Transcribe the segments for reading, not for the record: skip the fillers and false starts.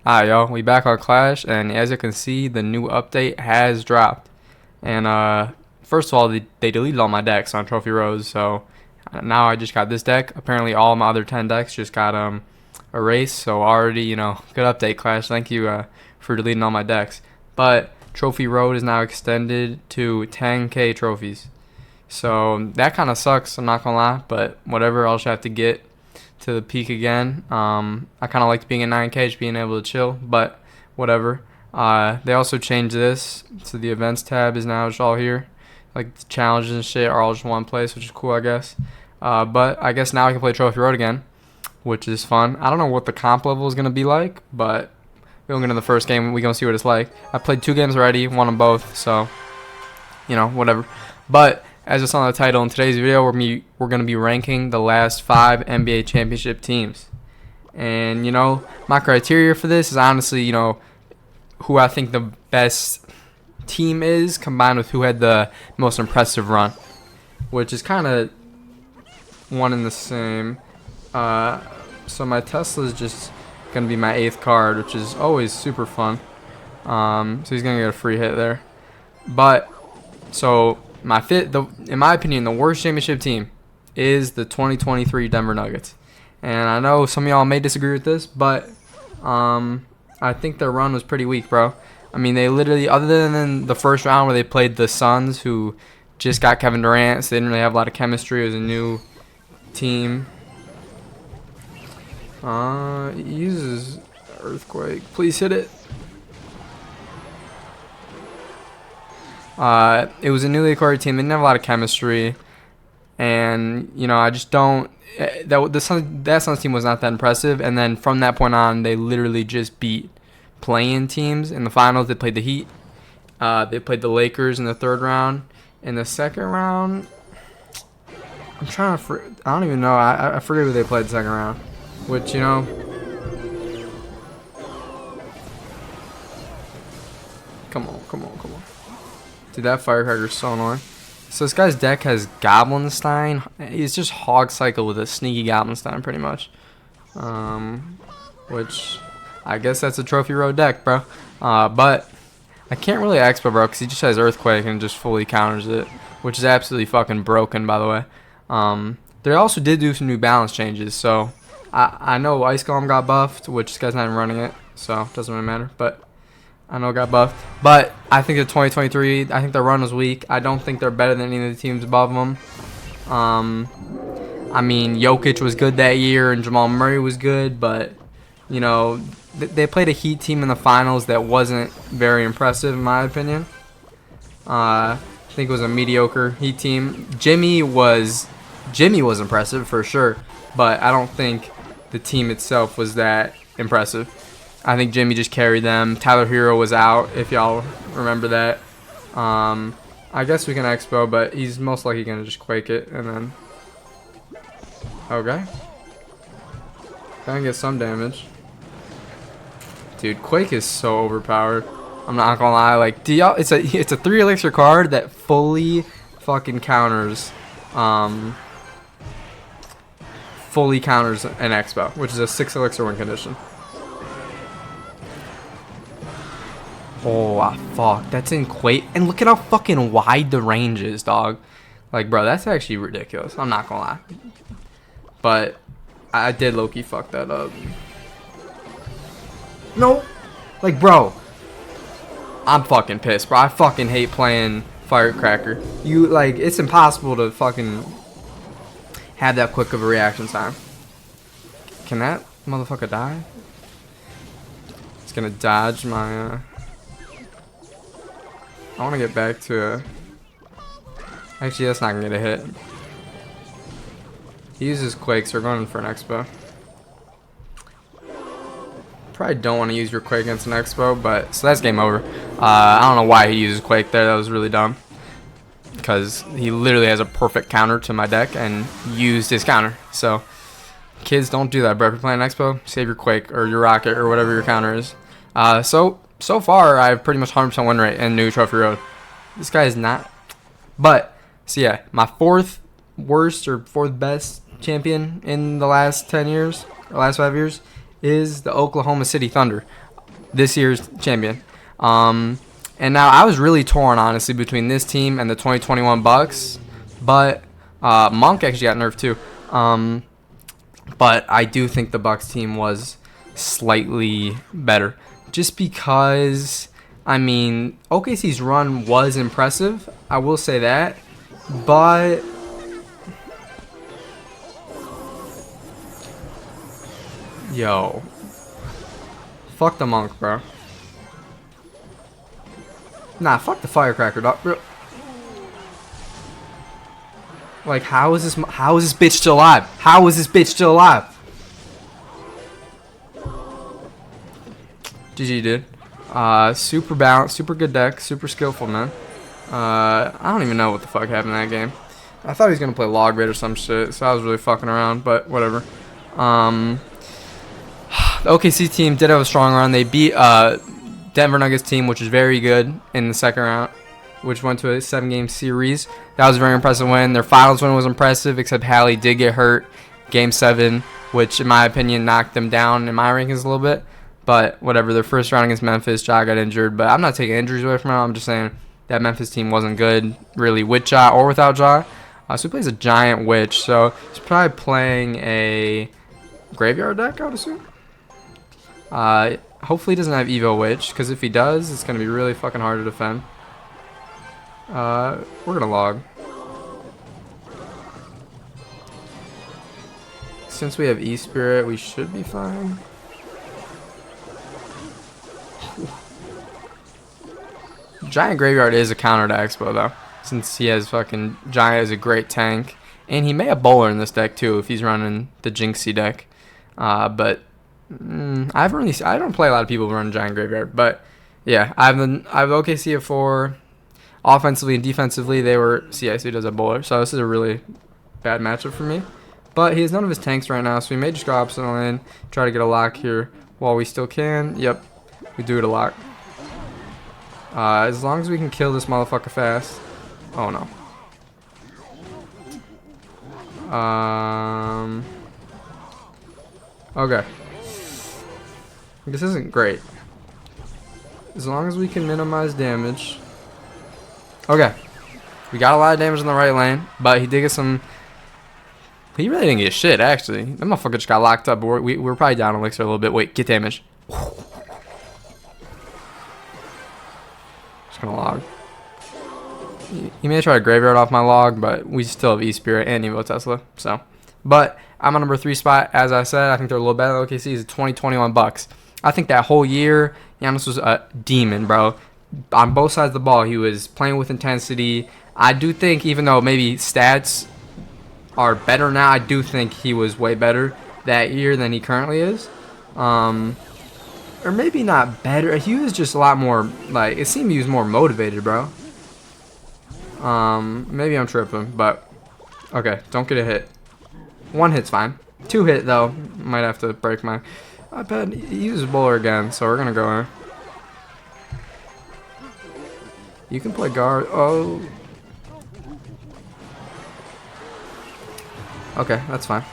Alright, y'all, we back on Clash, and as you can see, the new update has dropped. And first of all, they deleted all my decks on Trophy Road, so now I just got this deck. Apparently, all my other 10 decks just got erased. So already, good update, Clash. Thank you for deleting all my decks. But Trophy Road is now extended to 10K trophies. So that kind of sucks. I'm not gonna lie, but whatever. I'll just have to get to the peak again. I kind of liked being at 9K, just being able to chill, but whatever. They also changed this, so the events tab is now just all here. Like the challenges and shit are all just one place, which is cool, I guess. But I guess now I can play Trophy Road again, which is fun. I don't know what the comp level is gonna be like, but we'll get into the first game. We're gonna see what it's like. I played 2 games already, won them both, so whatever. But as it's on the title, in today's video, we're going to be ranking the last 5 NBA championship teams. And, my criteria for this is honestly, who I think the best team is combined with who had the most impressive run, which is kind of one and the same. So my Tesla is just going to be my 8th card, which is always super fun. So he's going to get a free hit there. But, so in my opinion, the worst championship team is the 2023 Denver Nuggets. And I know some of y'all may disagree with this, but I think their run was pretty weak, bro. I mean, they literally, other than the first round where they played the Suns, who just got Kevin Durant, so they didn't really have a lot of chemistry. It was a new team. He uses Earthquake. Please hit it. It was a newly acquired team. They didn't have a lot of chemistry, and I just don't. That Suns team was not that impressive. And then from that point on, they literally just beat play-in teams in the finals. They played the Heat. They played the Lakers in the 3rd round. In the 2nd round, I don't even know. I forget who they played the 2nd round. Which come on. Dude, that firecracker is so annoying. So this guy's deck has Goblinstein. He's just Hog Cycle with a sneaky Goblinstein, pretty much. Which, I guess that's a Trophy Road deck, bro. But I can't really Expo, bro, because he just has Earthquake and just fully counters it, which is absolutely fucking broken, by the way. They also did do some new balance changes, so I know Ice Golem got buffed, which this guy's not even running it, so it doesn't really matter, but I know it got buffed. But I think the 2023, I think their run was weak. I don't think they're better than any of the teams above them. I mean, Jokic was good that year and Jamal Murray was good, but, they played a Heat team in the finals that wasn't very impressive, in my opinion. I think it was a mediocre Heat team. Jimmy was impressive for sure, but I don't think the team itself was that impressive. I think Jimmy just carried them. Tyler Hero was out, if y'all remember that. I guess we can Expo, but he's most likely going to just Quake it, and then... Okay. Gonna get some damage. Dude, Quake is so overpowered. I'm not gonna lie. Like, it's a 3 elixir card that fully fucking counters... fully counters an Expo, which is a 6 elixir win condition. Oh, fuck. That's in Quake. And look at how fucking wide the range is, dog. Like, bro, that's actually ridiculous. I'm not gonna lie. But I did low-key fuck that up. No. Like, bro. I'm fucking pissed, bro. I fucking hate playing Firecracker. It's impossible to fucking have that quick of a reaction time. Can that motherfucker die? It's gonna dodge my, I want to get back to actually, that's not going to get a hit. He uses Quake, so we're going for an Expo. Probably don't want to use your Quake against an Expo, but so that's game over. I don't know why he uses Quake there. That was really dumb. Because he literally has a perfect counter to my deck and used his counter. So, kids, don't do that, bro. If you're playing Expo, save your Quake or your Rocket or whatever your counter is. So far, I have pretty much 100% win rate in New Trophy Road. This guy is not. But, so yeah, my 4th worst or 4th best champion in the last 10 years, or last 5 years, is the Oklahoma City Thunder. this year's champion. And now I was really torn, honestly, between this team and the 2021 Bucks. But Monk actually got nerfed too. But I do think the Bucks team was slightly better. Just because, I mean, OKC's run was impressive. I will say that. But yo, fuck the Monk, bro. Nah, fuck the Firecracker, dog. Like, how is this bitch still alive? How is this bitch still alive? GG, dude. Super balanced, super good deck, super skillful, man. I don't even know what the fuck happened in that game. I thought he was gonna play Log Raid or some shit, so I was really fucking around, but whatever. The OKC team did have a strong run. They beat Denver Nuggets team, which is very good, in the second round, which went to a 7-game series. That was a very impressive win. Their finals win was impressive, except Hallie did get hurt game 7, which in my opinion knocked them down in my rankings a little bit. But whatever, their first round against Memphis, Ja got injured. But I'm not taking injuries away from him. I'm just saying that Memphis team wasn't good, really, with Ja or without Ja. So he plays a giant witch, so he's probably playing a graveyard deck, I would assume. Hopefully he doesn't have Evo Witch, because if he does, it's going to be really fucking hard to defend. We're going to log. Since we have E-Spirit, we should be fine. Giant Graveyard is a counter to Expo, though, since he has fucking Giant as a great tank. And he may have Bowler in this deck, too, if he's running the Jinxie deck. But I don't play a lot of people who run Giant Graveyard, but yeah, I have OKC at 4. Offensively and defensively, they were CIC does a Bowler, so this is a really bad matchup for me. But he has none of his tanks right now, so we may just go opposite lane, try to get a lock here while we still can. Yep, we do it a lock. As long as we can kill this motherfucker fast. Oh no. Okay. This isn't great. As long as we can minimize damage. Okay. We got a lot of damage in the right lane, but he did get some... He really didn't get shit, actually. That motherfucker just got locked up. We're probably down Elixir a little bit. Wait, get damage. Just gonna log. He may try to graveyard off my log, but we still have E-Spirit and Evo Tesla, so... But I'm on number 3 spot. As I said, I think they're a little better than OKC. It's 2021 Bucks. I think that whole year, Giannis was a demon, bro. On both sides of the ball, he was playing with intensity. I do think, even though maybe stats are better now, I do think he was way better that year than he currently is. Or maybe not better. He was just a lot more, like, it seemed he was more motivated, bro. Maybe I'm tripping, but okay, don't get a hit. 1 hit's fine. 2 hit, though. Might have to break my iPad. He uses Bowler again, so we're going to go in. You can play guard. Oh. Okay, that's fine.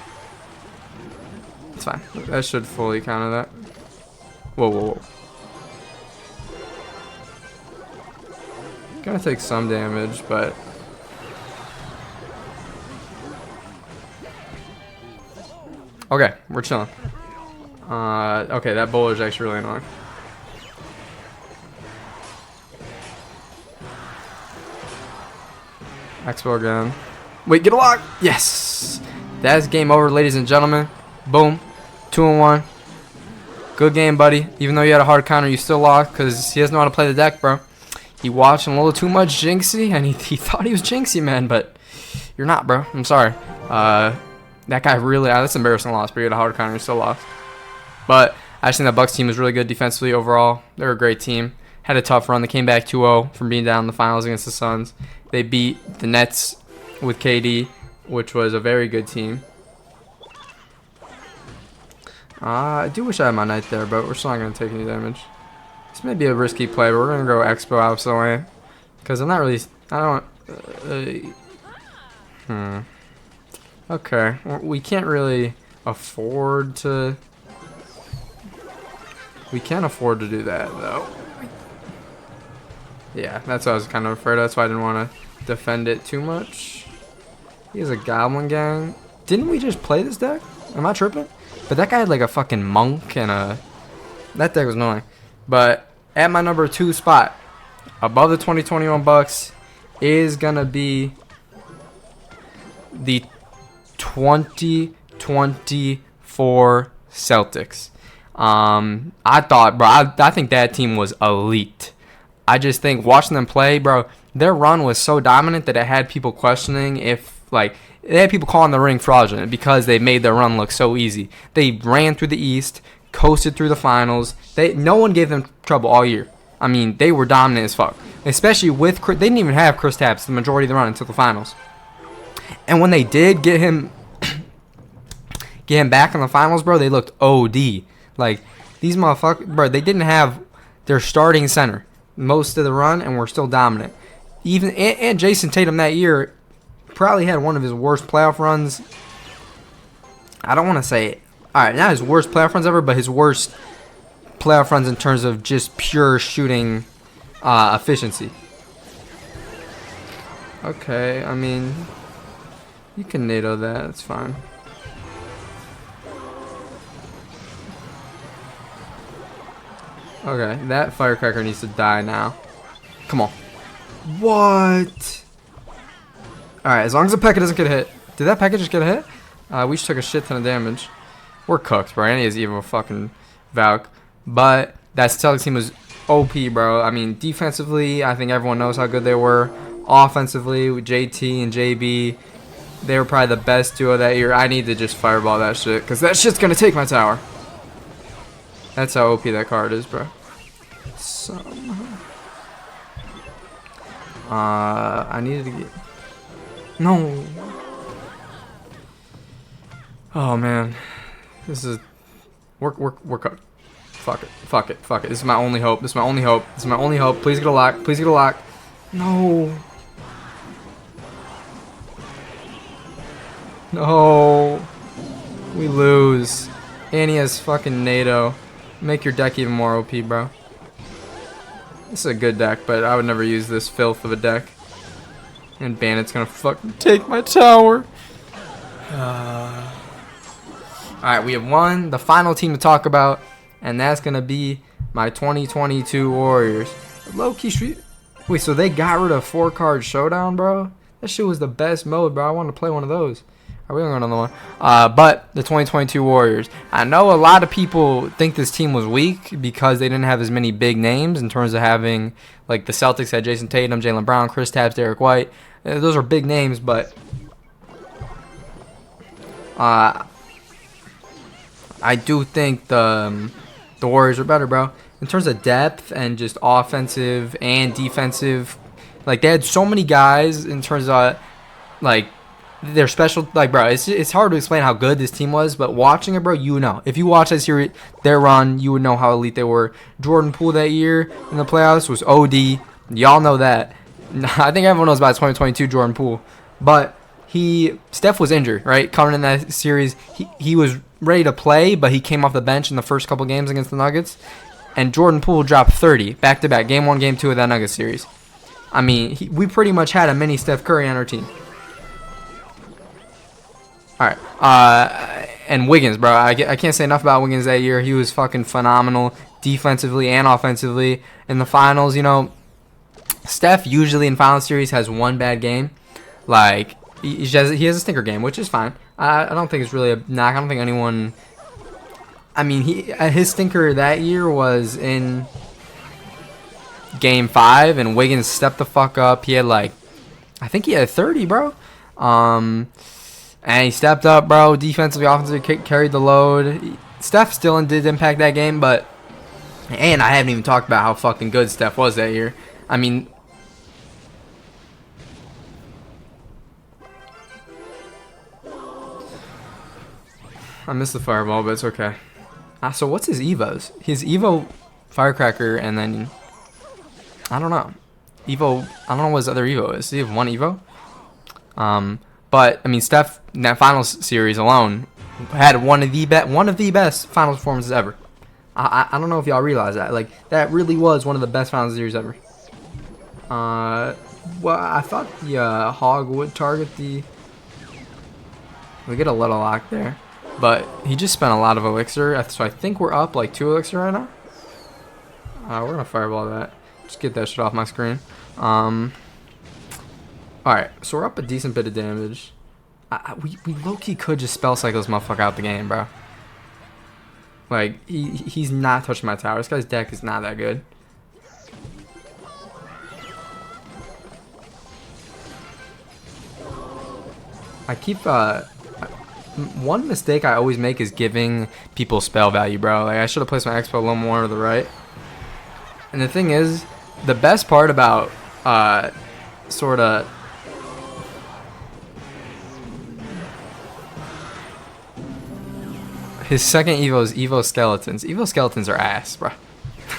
It's fine. That should fully counter that. Whoa, whoa, whoa. Gonna take some damage, but... Okay, we're chilling. Okay, that Bowler is actually really annoying. Expo again. Wait, get a lock! Yes! That's game over, ladies and gentlemen. Boom. 2-1. Good game, buddy. Even though you had a hard counter, you still lost because he doesn't know how to play the deck, bro. He watched a little too much Jinxie, and he thought he was Jinxie, man, but you're not, bro. I'm sorry. That guy really... that's an embarrassing loss, but you had a hard counter, you still lost. But I just think that Bucks team was really good defensively overall. They're a great team. Had a tough run. They came back 2-0 from being down in the finals against the Suns. They beat the Nets with KD, which was a very good team. I do wish I had my Knight there, but we're still not going to take any damage. This may be a risky play, but we're going to go Expo out of the lane. Because I'm not really... I don't... Okay. We can't really afford to... We can't afford to do that, though. Yeah, that's what I was kind of afraid of. That's why I didn't want to defend it too much. He has a Goblin Gang. Didn't we just play this deck? Am I tripping? But that guy had like a fucking monk and a... That deck was annoying. But at my number 2 spot, above the 2021 Bucks, is going to be the 2024 Celtics. I thought, bro, I think that team was elite. I just think watching them play, bro, their run was so dominant that it had people questioning if, like, they had people calling the ring fraudulent because they made their run look so easy. They ran through the East, coasted through the finals. No one gave them trouble all year. I mean, they were dominant as fuck. Especially with Chris. They didn't even have Chris Tapps the majority of the run until the finals. And when they did get him back in the finals, bro, they looked OD. Like, these motherfuckers, bro, they didn't have their starting center most of the run and were still dominant. And Jason Tatum that year probably had one of his worst playoff runs. I don't want to say it. All right, not his worst playoff runs ever, but his worst playoff runs in terms of just pure shooting efficiency. Okay, I mean, you can NATO that. It's fine. Okay, that firecracker needs to die now. Come on. What? Alright, as long as the P.E.K.K.A doesn't get hit. Did that P.E.K.K.A just get hit? We just took a shit ton of damage. We're cooked, bro. And he is even a fucking Valk. But that Celtics team was OP, bro. I mean, defensively, I think everyone knows how good they were. Offensively, with JT and JB, they were probably the best duo that year. I need to just fireball that shit, because that shit's going to take my tower. That's how OP that card is, bro. I needed to get... No. Oh, man. This is... We're cooked. Fuck it. Fuck it. Fuck it. This is my only hope. This is my only hope. This is my only hope. Please get a lock. Please get a lock. No. No. We lose. And he has fucking NATO. Make your deck even more OP, bro. This is a good deck, but I would never use this filth of a deck. And Bandit's gonna fucking take my tower. Alright, we have won the final team to talk about, and that's gonna be my 2022 Warriors. Low-key street. Wait, so they got rid of 4-card showdown, bro? That shit was the best mode, bro. I wanted to play one of those. Are we going to another one? But the 2022 Warriors. I know a lot of people think this team was weak because they didn't have as many big names in terms of having, like, the Celtics had Jason Tatum, Jaylen Brown, Chris Tapps, Derek White. Those are big names, but I do think the Warriors are better, bro. In terms of depth and just offensive and defensive, like, they had so many guys in terms of, like, they're special, like, bro, it's hard to explain how good this team was, but watching it, bro, you know. If you watch that series, their run, you would know how elite they were. Jordan Poole that year in the playoffs was OD. Y'all know that. I think everyone knows about 2022 Jordan Poole. But Steph was injured, right? Coming in that series, he was ready to play, but he came off the bench in the first couple games against the Nuggets. And Jordan Poole dropped 30 back-to-back, game 1, game 2 of that Nuggets series. I mean, we pretty much had a mini Steph Curry on our team. All right, and Wiggins, bro. I can't say enough about Wiggins that year. He was fucking phenomenal defensively and offensively. In the finals, you know, Steph usually in final series has one bad game. Like, he has a stinker game, which is fine. I don't think it's really a knock. I don't think anyone... I mean, his stinker that year was in Game 5, and Wiggins stepped the fuck up. He had, like, I think he had 30, bro. And he stepped up, bro. Defensively, offensively, carried the load. Steph still did impact that game, but... And I haven't even talked about how fucking good Steph was that year. I mean... I missed the fireball, but it's okay. So what's his Evos? His Evo Firecracker, and then... I don't know. Evo... I don't know what his other Evo is. Does he have one Evo? But I mean, Steph in that finals series alone had one of the best finals performances ever. I don't know if y'all realize that. Like, that really was one of the best Final series ever. Well, I thought the hog would target the... We get a little lock there. But he just spent a lot of elixir, so I think we're up like 2 elixir right now. We're gonna fireball that. Just get that shit off my screen. Alright, so we're up a decent bit of damage. We low-key could just spell cycle this motherfucker out the game, bro. Like, he's not touching my tower. This guy's deck is not that good. I keep, one mistake I always make is giving people spell value, bro. Like, I should have placed my expo a little more to the right. And the thing is, the best part about, sort of... His second Evo is Evo Skeletons. Evo Skeletons are ass, bro.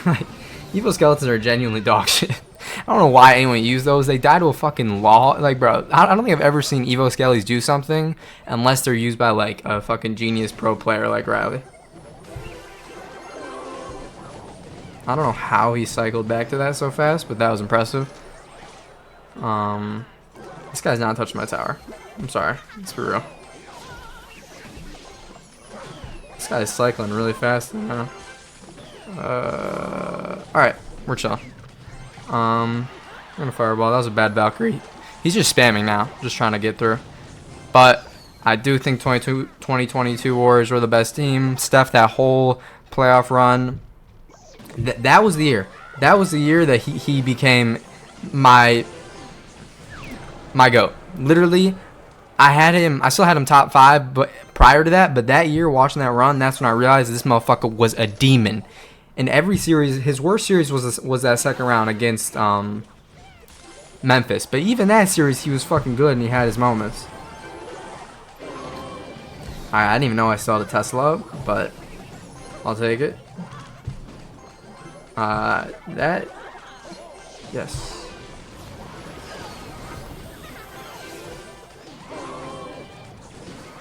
Like, Evo Skeletons are genuinely dog shit. I don't know why anyone used those. They die to a fucking law. Like, bro, I don't think I've ever seen Evo Skellies do something unless they're used by, like, a fucking genius pro player like Riley. I don't know how he cycled back to that so fast, but that was impressive. This guy's not touching my tower. I'm sorry. Let's be real. This guy's cycling really fast now. Alright, we're chilling. I'm gonna fireball. That was a bad Valkyrie. He's just spamming now, just trying to get through. But I do think 2022 Warriors were the best team. Steph, that whole playoff run, that was the year. That was the year that he became my GOAT. Literally, I still had him top 5, but prior to that, but that year watching that run, that's when I realized this motherfucker was a demon. In every series, his worst series was that second round against Memphis. But even that series, he was fucking good and he had his moments. Alright, I didn't even know I saw the Tesla up, but I'll take it. Yes.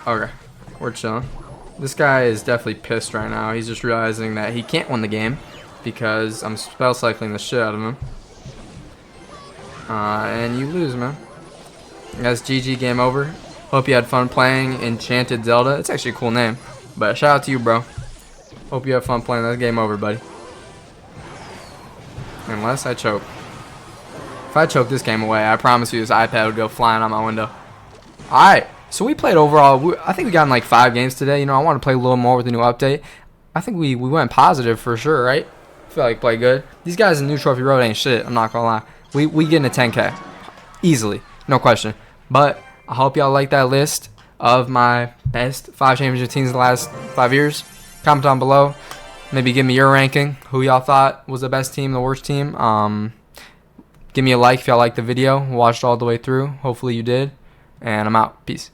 Okay, we're chilling. This guy is definitely pissed right now. He's just realizing that he can't win the game because I'm spell cycling the shit out of him. And you lose, man. That's GG, game over. Hope you had fun playing Enchanted Zelda. It's actually a cool name. But shout out to you, bro. Hope you have fun playing. That's game over, buddy. Unless I choke. If I choke this game away, I promise you this iPad would go flying out my window. Alright. So we played overall, I think we got in like 5 games today. You know, I want to play a little more with the new update. I think we went positive for sure, right? I feel like play good. These guys in New Trophy Road ain't shit, I'm not going to lie. We getting a 10K. Easily. No question. But I hope y'all like that list of my best 5 championship teams in the last 5 years. Comment down below. Maybe give me your ranking. Who y'all thought was the best team, the worst team. Give me a like if y'all liked the video. Watched all the way through. Hopefully you did. And I'm out. Peace.